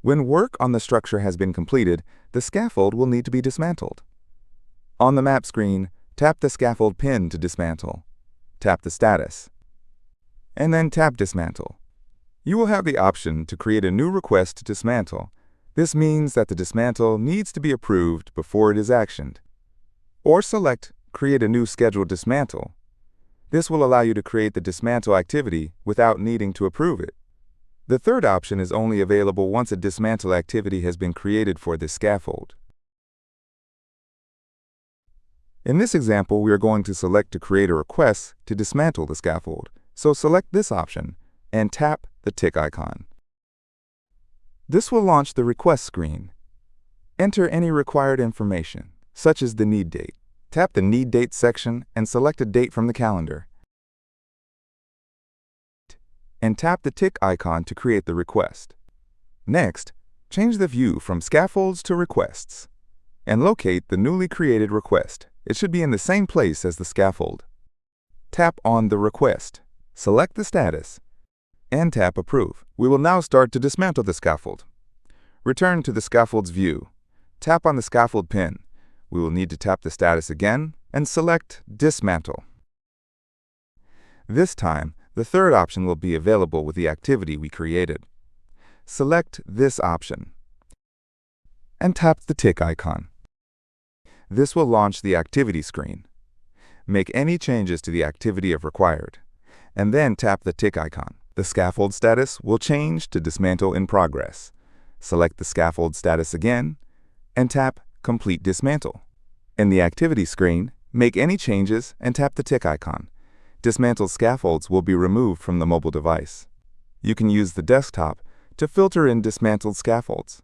When work on the structure has been completed, the scaffold will need to be dismantled. On the map screen, tap the scaffold pin to dismantle. Tap the status, and then tap Dismantle. You will have the option to create a new request to dismantle. This means that the dismantle needs to be approved before it is actioned. Or select Create a new scheduled dismantle. This will allow you to create the dismantle activity without needing to approve it. The third option is only available once a dismantle activity has been created for this scaffold. In this example, we are going to select to create a request to dismantle the scaffold. So select this option and tap the tick icon. This will launch the request screen. Enter any required information, such as the need date. Tap the Need Date section and select a date from the calendar. And tap the tick icon to create the request. Next, change the view from Scaffolds to Requests and locate the newly created request. It should be in the same place as the scaffold. Tap on the request, select the status, and tap Approve. We will now start to dismantle the scaffold. Return to the Scaffolds view. Tap on the scaffold pin. We will need to tap the status again and select Dismantle. This time, the third option will be available with the activity we created. Select this option and tap the tick icon. This will launch the activity screen. Make any changes to the activity if required, and then tap the tick icon. The scaffold status will change to Dismantle in Progress. Select the scaffold status again, and tap Complete Dismantle. In the activity screen, make any changes and tap the tick icon. Dismantled scaffolds will be removed from the mobile device. You can use the desktop to filter in dismantled scaffolds.